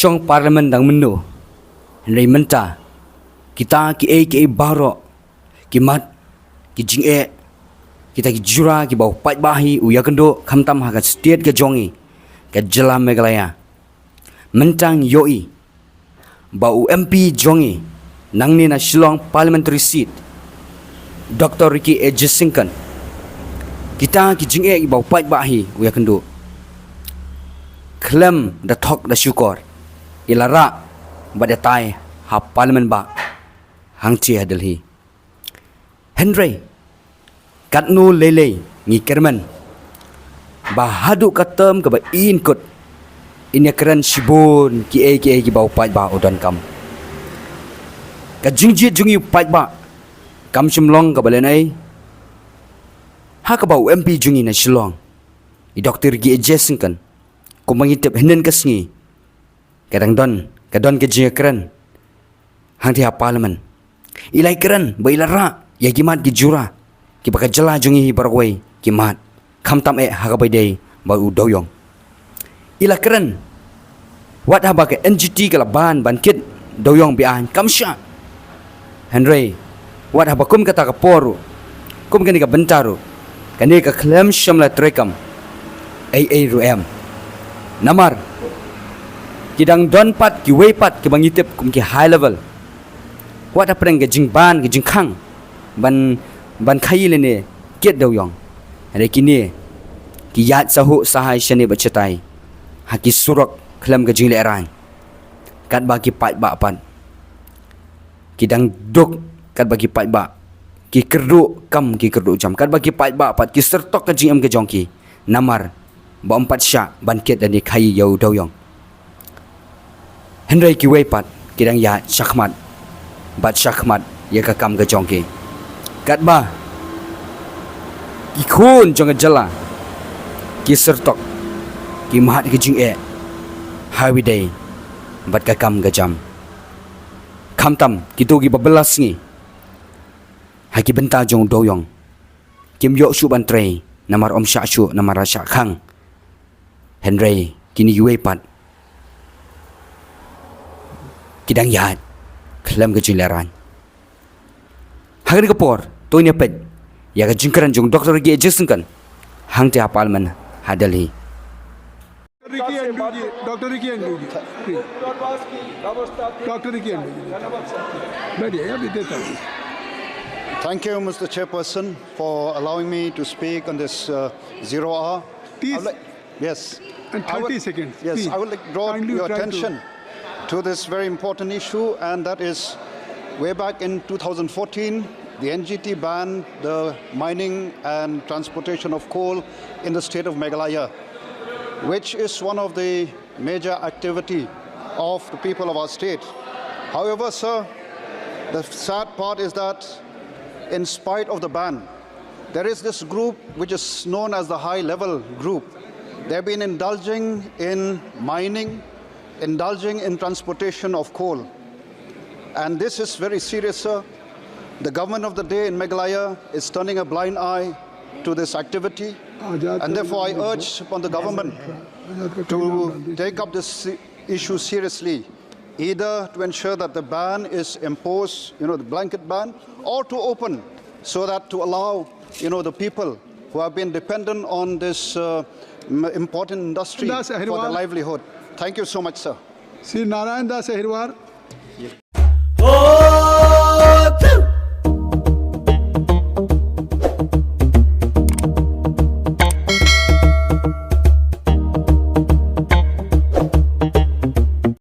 Syong parlimen dang menu. Henry menta. Kita ki baro. Ki mat. Ki jing kita ki jura ki bau pai bahi u yakendo khamtam ha ka state ke jongi. Ke jela Meghalaya. Mentang yoi. Bau MP jongi. Nangni na Shillong parliamentary seat. Dr. Ricky A. Jesingkan. Kita ki jing ki bau pai bahi u yakendo. Klem da thok da syukor. Ilara bada tai ha parliament ba. Hang chi hadalhi. Henry katnu lele ngi kerman. Bahadu katam ke ba in kot. Inya keren shibun ki bau pai ba odan kam. Ka jingji jungi pai ba. Kam shimlong ka balenai. Ha ka bau MP jungi na Shillong. I Dr. Gi Jesingkan. Ko mangitip henen kasngi. Kadang don ke jinga keren. Hang ti ha parliament. Ilai keren ba ilara ya gimat gi jura. Ki baka jela jungi hi barway gimat. Khamtam ha ka baidei ba u doyong. Ila keren. Wat ha ba ke NGT kala ban kit doyong bi an kamsha. Henry wat ha ba kum kata ka poru. Kum kani ka bentaru. Kani ka klem shamla trekam. AA ruem. Namar kidang don pat ki way pat ki bangitip kum ki high level. Wat apa ke jing ban ke jing khang ban khai le ne ket doyong. Hari kini ki yat sahu sahai shane bacetai. Haki surak klem ke jing le rang. Kat bagi pat ba pan. Kidang duk kat bagi pat ba. Ki kerdu kam ki kerdu jam. Kat bagi pat ba pat ki sertok ke jing am ke jongki. Namar ba empat syak banket dan dikai yau doyong. Henry ki wepat kidang ya syakmat. Bat syakmat ya kakam ke jongki. Kat ba ki khun jong jela. Ki sertok ki mahat ke jing highway day bat kakam ke jam. Khamtam kitu ki babelas ni. Haki benta jong doyong. Kim yok shu ban trei namar om syak shu namar syak khang. Henry kini yue pat. Kidang yat klem ke jilaran. Hagri kapor to nya pet. Ya ka jingkaran jong Dr. Gi Jesingkan. Hang te parliament hadali. Dr. Ricky and Dr. Ricky and Thank you, Mr. Chairperson, for allowing me to speak on this zero hour. Yes. And 30 seconds. Yes, please. I would like to draw your attention to this very important issue, and that is way back in 2014, the NGT banned the mining and transportation of coal in the state of Meghalaya, which is one of the major activity of the people of our state. However, sir, the sad part is that in spite of the ban, there is this group which is known as the high-level group. They've been indulging in mining, indulging in transportation of coal. And this is very serious, sir. The government of the day in Meghalaya is turning a blind eye to this activity. And therefore, I urge upon the government to take up this issue seriously, either to ensure that the ban is imposed, the blanket ban, or to open so that to allow, the people who have been dependent on this important industry for their livelihood. Thank you so much, sir. Sri Narayan Das Ahirwar.